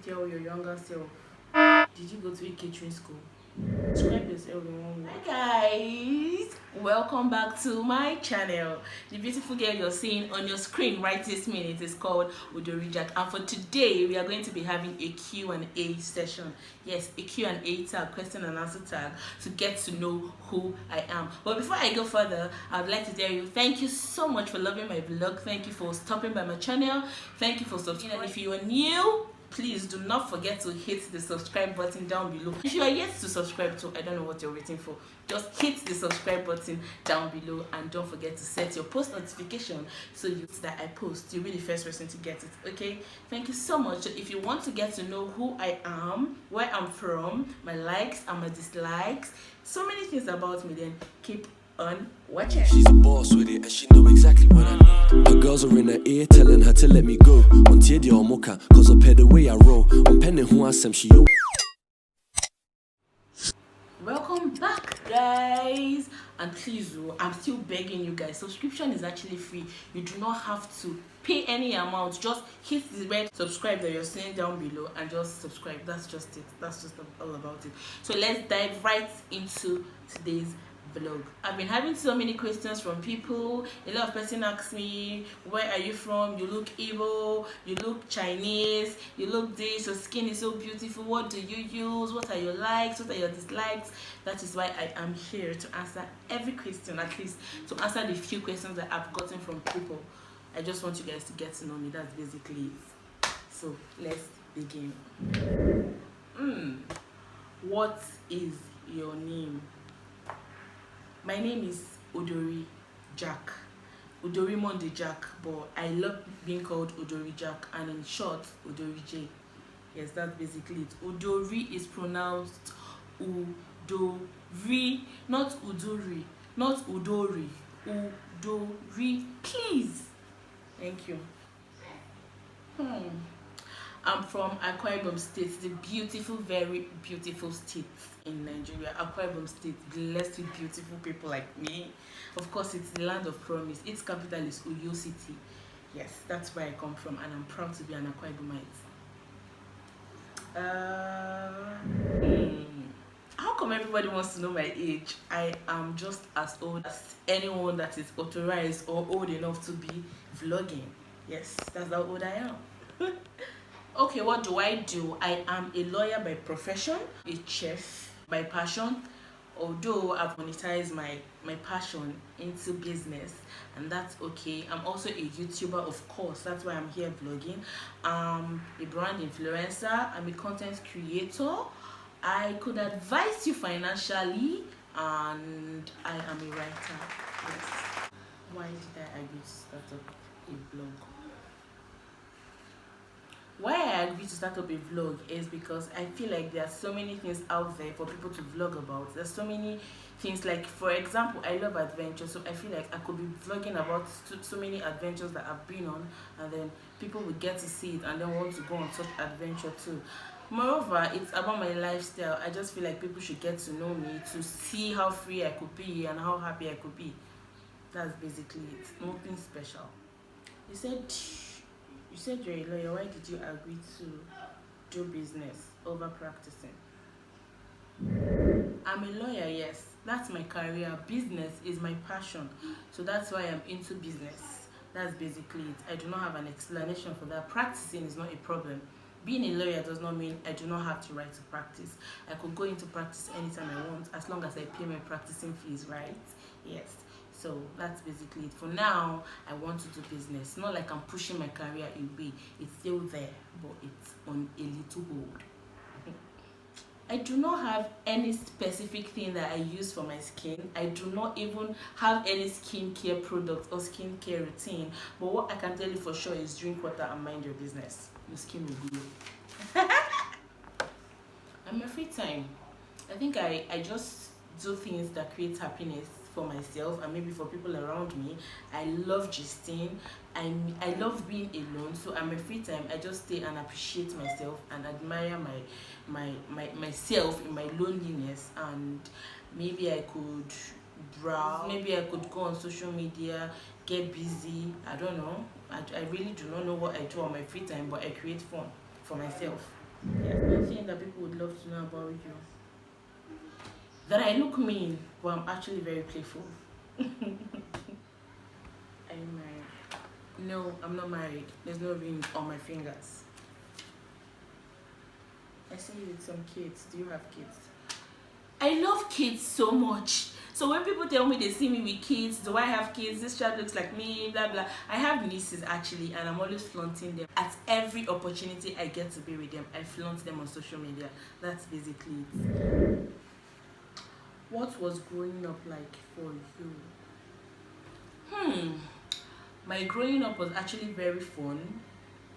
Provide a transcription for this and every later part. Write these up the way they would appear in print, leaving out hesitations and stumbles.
tell your younger self? Did you go to a catering school? Describe yourself in one word. Hi guys, welcome back to my channel. The beautiful girl you're seeing on your screen right this minute is called Udori Jack, and for today we are going to be having a Q&A session. Yes, a Q&A tag, question and answer tag, to get to know who I am. But before I go further, I would like to tell you thank you so much for loving my vlog. Thank you for stopping by my channel. Thank you for subscribing. If you are new, please do not forget to hit the subscribe button down below. If you are yet to subscribe to, I don't know what you're waiting for. Just hit the subscribe button down below, and don't forget to set your post notification so that I post, you'll be the first person to get it. Okay, thank you so much. So if you want to get to know who I am, where I'm from, my likes and my dislikes, so many things about me, then keep on watching. She's a boss with it and she know exactly what I need. Her girls are in her ear telling her to let me go. On Tiedia or Mocha, cause I pay the way I roll. On penning who I am, she yo. Welcome back, guys, and please, I'm still begging you guys, subscription is actually free. You do not have to pay any amount. Just hit the red subscribe that you're seeing down below and just subscribe. That's just it. That's just all about it. So let's dive right into today's vlog. I've been having so many questions from people. A lot of person ask me, where are you from? You look Igbo, you look Chinese, you look this, your skin is so beautiful, what do you use, what are your likes, what are your dislikes? That is why I am here, to answer every question, at least to answer the few questions that I've gotten from people. I just want you guys to get to know me. That's basically it. So let's begin. What is your name? My name is Udori Jack. Udori Monday Jack, but I love being called Udori Jack, and in short, Udori J. Yes, that's basically it. Udori is pronounced Udori, not Udori, not Udori. Udori, please. Thank you. I'm from Akwa Ibom State, the beautiful, very beautiful state in Nigeria. Akwa Ibom State, blessed with beautiful people like me. Of course, it's the land of promise. Its capital is Uyo City. Yes, that's where I come from, and I'm proud to be an Akwa Ibomite. How come everybody wants to know my age? I am just as old as anyone that is authorized or old enough to be vlogging. Yes, that's how old I am. Okay, what do? I am a lawyer by profession, a chef by passion, although I've monetized my passion into business, and that's okay. I'm also a YouTuber, of course, that's why I'm here vlogging. I'm a brand influencer, I'm a content creator. I could advise you financially, and I am a writer. Yes. Why did I agree to start up a blog? Why I agree to start up a vlog is because I feel like there are so many things out there for people to vlog about. There's so many things, like for example, I love adventure, so I feel like I could be vlogging about so many adventures that I've been on, and then people will get to see it and then want to go on such adventure too. Moreover, it's about my lifestyle. I just feel like people should get to know me, to see how free I could be and how happy I could be. That's basically it. Nothing special. You said you're a lawyer. Why did you agree to do business over practicing? I'm a lawyer, yes. That's my career. Business is my passion. So that's why I'm into business. That's basically it. I do not have an explanation for that. Practicing is not a problem. Being a lawyer does not mean I do not have to write to practice. I could go into practice anytime I want, as long as I pay my practicing fees, right? Yes. So that's basically it. For now, I want to do business. Not like I'm pushing my career away. It's still there, but it's on a little hold. I do not have any specific thing that I use for my skin. I do not even have any skincare product or skincare routine. But what I can tell you for sure is drink water and mind your business. Your skin will glow. And my free time, I think I just do things that create happiness for myself and maybe for people around me. I love gisting. I love being alone. So at my free time, I just stay and appreciate myself and admire myself in my loneliness. And maybe I could browse. Maybe I could go on social media, get busy. I don't know. I really do not know what I do on my free time, but I create fun for myself. Yeah, one thing that people would love to know about you. That I look mean, but I'm actually very playful. Are you married? No, I'm not married. There's no ring on my fingers. I see you with some kids. Do you have kids? I love kids so much. So when people tell me they see me with kids, do I have kids? This child looks like me, blah blah. I have nieces actually, and I'm always flaunting them. At every opportunity I get to be with them, I flaunt them on social media. That's basically it. What was growing up like for you? My growing up was actually very fun.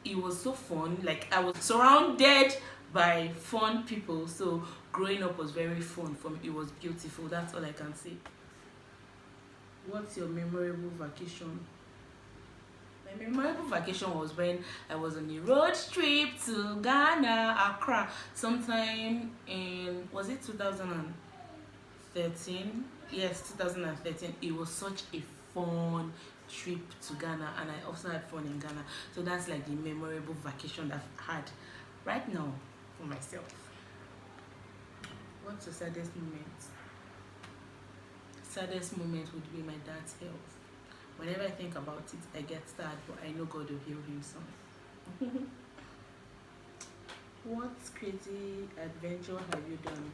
It was so fun. Like, I was surrounded by fun people, so growing up was very fun for me. It was beautiful. That's all I can say. What's your memorable vacation? My memorable vacation was when I was on a road trip to Ghana, Accra, sometime in, was it 2013? Yes, 2013. It was such a fun trip to Ghana, and I also had fun in Ghana. So that's like the memorable vacation that I've had right now for myself. What's your saddest moment? Saddest moment would be my dad's health. Whenever I think about it, I get sad, but I know God will heal him soon. What crazy adventure have you done?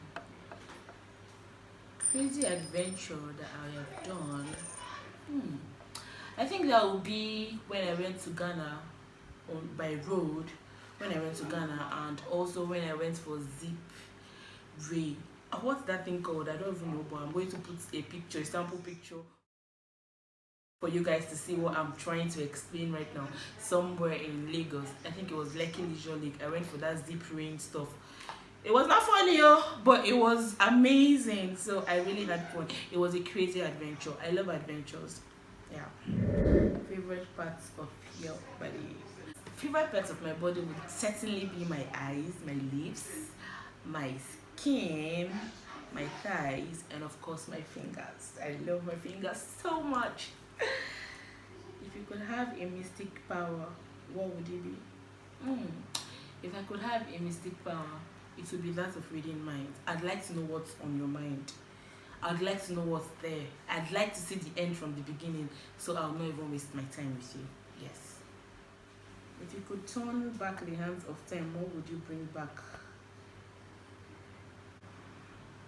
Crazy adventure that I have done? I think that would be when I went to Ghana by road, when I went to Ghana, and also when I went for Zip Ray. What's that thing called? I don't even know, but I'm going to put a picture, a sample picture for you guys to see what I'm trying to explain right now. Somewhere in Lagos, I think it was Lekki Leisure League. I went for that zip ring stuff. It was not funny, but it was amazing. So I really had fun. It was a crazy adventure. I love adventures. Yeah. Favorite parts of your body? Favorite parts of my body would certainly be my eyes, my lips, my skin, my thighs, and of course my fingers. I love my fingers so much. If you could have a mystic power, what would it be? If I could have a mystic power, it would be that of reading minds. I'd like to know what's on your mind. I'd like to know what's there. I'd like to see the end from the beginning, so I'll not even waste my time with you. Yes. If you could turn back the hands of time, what would you bring back?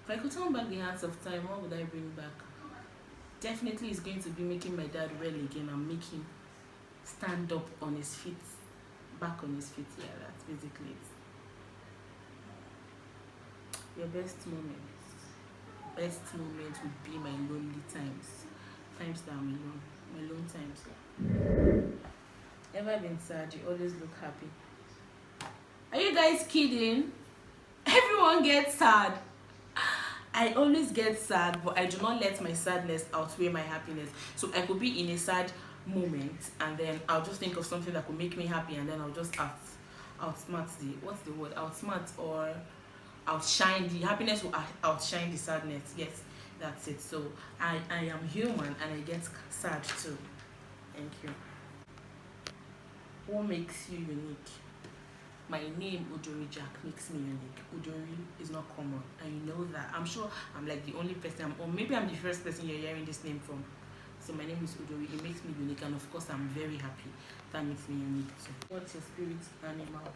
If I could turn back the hands of time, what would I bring back? Definitely it's going to be making my dad well again and make him stand up on his feet. Back on his feet, yeah, that's basically it. Your best moment? Best moment would be my lonely times. Times that I'm alone. My lone times, yeah. Ever been sad? You always look happy. Are you guys kidding? Everyone gets sad. I always get sad, but I do not let my sadness outweigh my happiness. So I could be in a sad moment, and then I'll just think of something that could make me happy, and then I'll just outsmart the, what's the word? Outsmart or outshine the happiness will outshine the sadness. Yes, that's it. So I am human and I get sad too. Thank you. What makes you unique? My name, Udori Jack, makes me unique. Udori is not common, and you know that. I'm sure I'm like the only person, or maybe I'm the first person you're hearing this name from. So my name is Udori. It makes me unique, and of course I'm very happy. That makes me unique too. What's your spirit animal?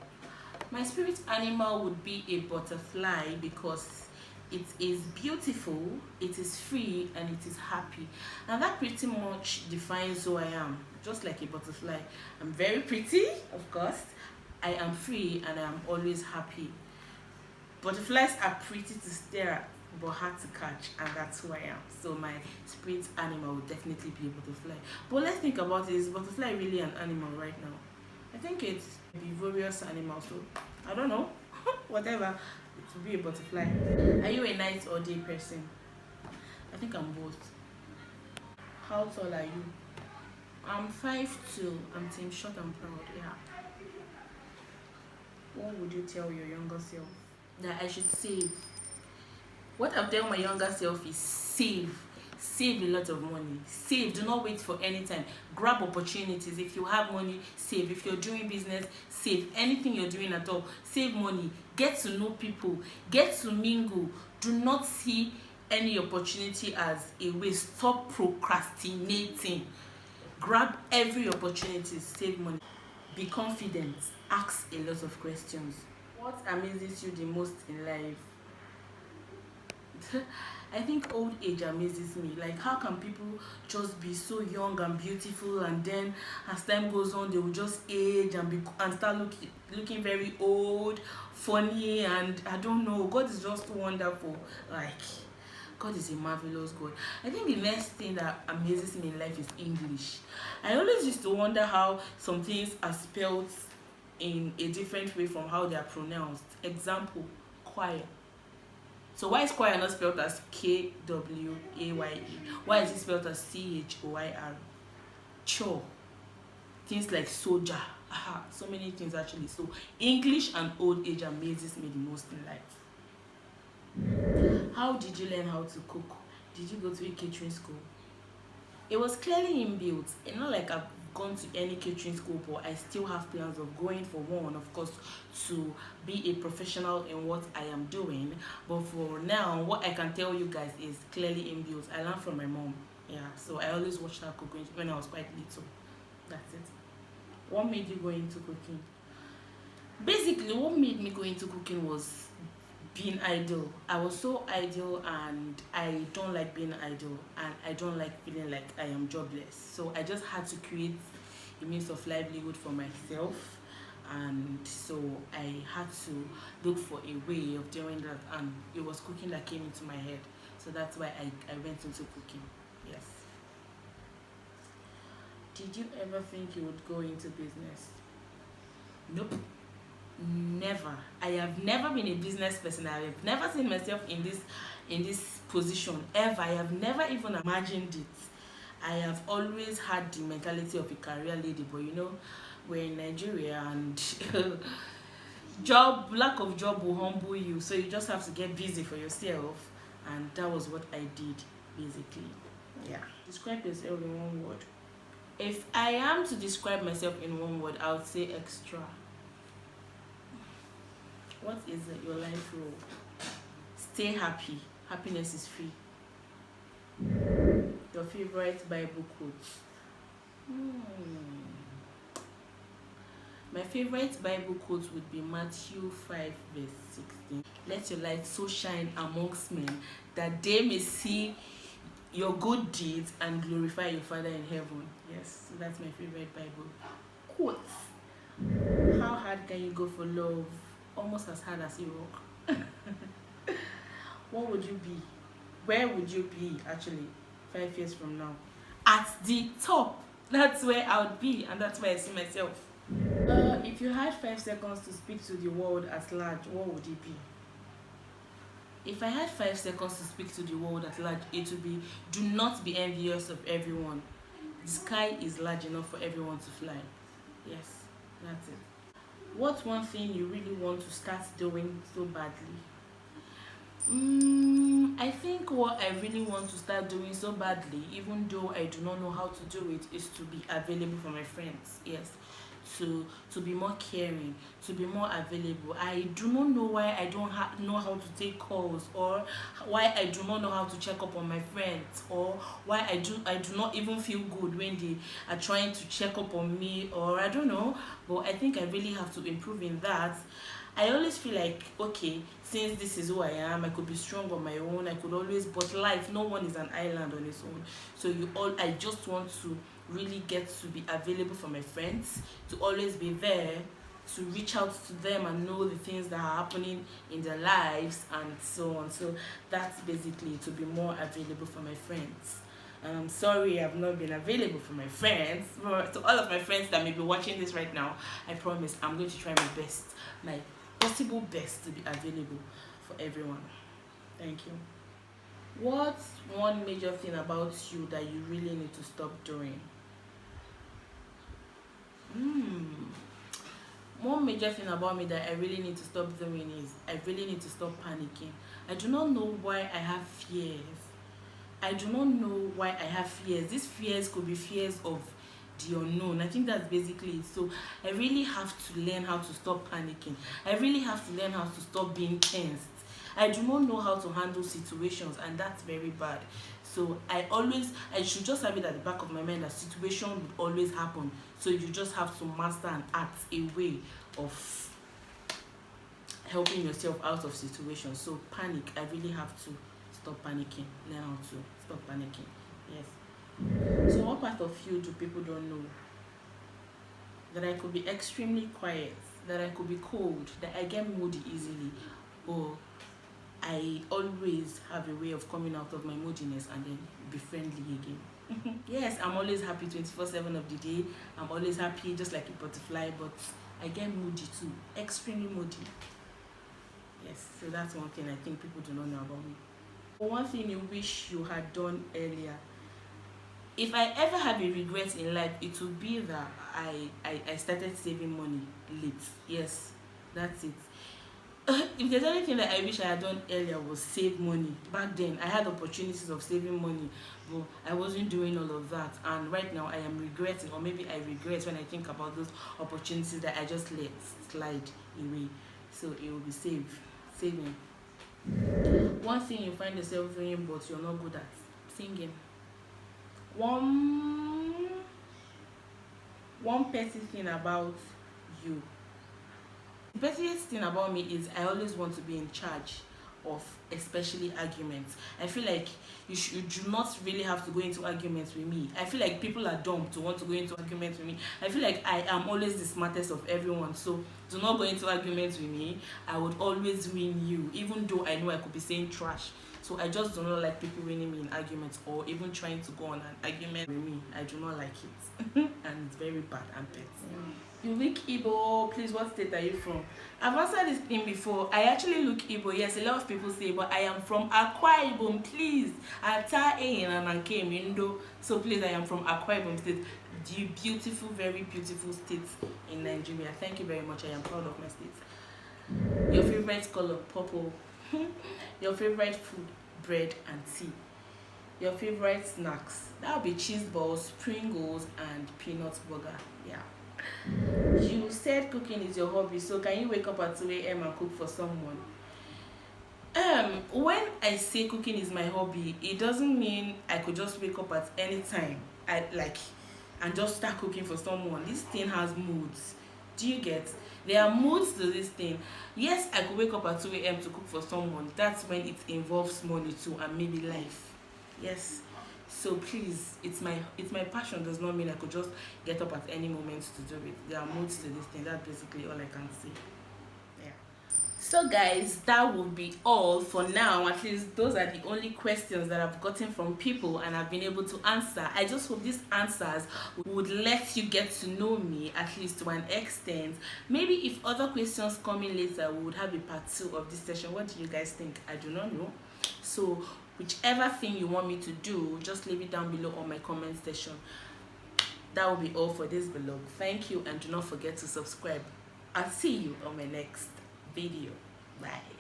My spirit animal would be a butterfly, because it is beautiful, it is free, and it is happy. And that pretty much defines who I am. Just like a butterfly, I'm very pretty, of course. I am free and I am always happy. Butterflies are pretty to stare at, but hard to catch, and that's who I am. So my spirit animal would definitely be a butterfly. But let's think about it. Is butterfly really an animal right now? I think it's a vivorous animal, so I don't know. Whatever, it will be a butterfly. Are you a night or day person? I think I'm both. How tall are you? I'm 5'2". I'm team short and proud, yeah. What would you tell your younger self? That I should save. What I'll tell my younger self is save. Save a lot of money. Save. Do not wait for any time. Grab opportunities. If you have money, save. If you're doing business, save. Anything you're doing at all, save money. Get to know people. Get to mingle. Do not see any opportunity as a waste. Stop procrastinating. Grab every opportunity. Save money. Be confident. Ask a lot of questions. What amazes you the most in life? I think old age amazes me. Like, how can people just be so young and beautiful, and then as time goes on they will just age and start looking very old, funny, and I don't know. God is just wonderful. Like, God is a marvelous God. I think the next thing that amazes me in life is English. I always used to wonder how some things are spelled in a different way from how they are pronounced. Example, choir. So why is choir not spelled as K-W-A-Y-E? Why is it spelled as C-H-O-I-R? Cho. Things like soldier. So many things actually. So English and old age amazes me the most in life. How did you learn how to cook? Did you go to a catering school? It was clearly inbuilt. It's not like I've gone to any catering school, but I still have plans of going for one, of course, to be a professional in what I am doing. But for now, what I can tell you guys is clearly inbuilt. I learned from my mom. Yeah, so I always watched her cook when I was quite little. That's it. What made you go into cooking? Basically, what made me go into cooking was being idle. I was so idle, and I don't like being idle, and I don't like feeling like I am jobless. So I just had to create a means of livelihood for myself, and so I had to look for a way of doing that, and it was cooking that came into my head. So that's why I went into cooking. Yes. Did you ever think you would go into business? Nope. Never. I have never been a business person. I have never seen myself in this position ever. I have never even imagined it. I have always had the mentality of a career lady, but you know, we're in Nigeria, and lack of job will humble you, so you just have to get busy for yourself, and that was what I did basically. Yeah. Describe yourself in one word. If I am to describe myself in one word, I would say extra. What is your life role? Stay happy. Happiness is free. Your favorite Bible quote? My favorite Bible quote would be Matthew 5 verse 16. Let your light so shine amongst men that they may see your good deeds and glorify your Father in heaven. Yes, so that's my favorite Bible quote. How hard can you go for love? Almost as hard as a rock. What would you be? Where would you be actually 5 years from now? At the top. That's where I would be, and that's where I see myself. If you had 5 seconds to speak to the world at large, what would it be? If I had 5 seconds to speak to the world at large, it would be: do not be envious of everyone. The sky is large enough for everyone to fly. Yes, that's it. What's one thing you really want to start doing so badly? I think what I really want to start doing so badly, even though I do not know how to do it, is to be available for my friends. Yes, to be more caring, to be more available. I do not know why I don't know how to take calls, or why I do not know how to check up on my friends, or why I do not even feel good when they are trying to check up on me, or I don't know. But I think I really have to improve in that. I always feel like, okay, since this is who I am, I could be strong on my own. I could always, but life, no one is an island on its own. So I just want to really get to be available for my friends, to always be there, to reach out to them and know the things that are happening in their lives, and so on. So that's basically to be more available for my friends. I'm sorry I've not been available for my friends. To all of my friends that may be watching this right now, I promise I'm going to try my best, my possible best, to be available for everyone. Thank you. What's one major thing about you that you really need to stop doing? One major thing about me that I really need to stop doing is I really need to stop panicking. I do not know why I have fears. I do not know why I have fears. These fears could be fears of the unknown. I think that's basically it. So I really have to learn how to stop panicking. I really have to learn how to stop being tensed. I do not know how to handle situations, and that's very bad. So I should just have it at the back of my mind that situation would always happen. So you just have to master and act a way of helping yourself out of situations. So panic, I really have to stop panicking. Learn how to stop panicking. Yes. So what part of you do people don't know? That I could be extremely quiet, that I could be cold, that I get moody easily, or I always have a way of coming out of my moodiness and then be friendly again. Yes, I'm always happy 24/7 of the day. I'm always happy, just like a butterfly, but I get moody too, extremely moody. Yes, so that's one thing I think people do not know about me. One thing you wish you had done earlier. If I ever have a regret in life, it would be that I started saving money late. Yes, that's it. If there's anything that I wish I had done earlier was save money. Back then, I had opportunities of saving money, but I wasn't doing all of that. And right now, I am regretting, or maybe I regret when I think about those opportunities that I just let slide away. So it will be saving. One thing you find yourself doing, but you're not good at: singing. One petty thing about you. The pettiest thing about me is I always want to be in charge of, especially arguments. I feel like you do not really have to go into arguments with me. I feel like people are dumb to want to go into arguments with me. I feel like I am always the smartest of everyone, so do not go into arguments with me. I would always win you, even though I know I could be saying trash. So I just do not like people winning me in arguments, or even trying to go on an argument with me. I do not like it. And it's very bad and petty. You look Igbo. Please, what state are you from? I've answered this thing before. I actually look Igbo. Yes, a lot of people say, but I am from Akwa Ibom. Please, Ata and Indo. So please, I am from Akwa Ibom State, the beautiful, very beautiful state in Nigeria. Thank you very much. I am proud of my state. Your favorite color? Purple. Your favorite food? Bread and tea. Your favorite snacks? That would be cheese balls, Pringles, and peanut burger. Yeah. You said cooking is your hobby, so can you wake up at 2 a.m. and cook for someone? When I say cooking is my hobby, it doesn't mean I could just wake up at any time and just start cooking for someone. This thing has moods. Do you get? There are moods to this thing. Yes, I could wake up at 2 a.m. to cook for someone. That's when it involves money too, and maybe life. Yes. So please, it's my passion. Does not mean I could just get up at any moment to do it. There are moods to this thing. That's basically all I can say. Yeah. So guys, that will be all for now. At least those are the only questions that I've gotten from people and I've been able to answer. I just hope these answers would let you get to know me, at least to an extent. Maybe if other questions come in later, we would have a part 2 of this session. What do you guys think? I do not know. So whichever thing you want me to do, just leave it down below on my comment section. That will be all for this vlog. Thank you, and do not forget to subscribe. I'll see you on my next video. Bye.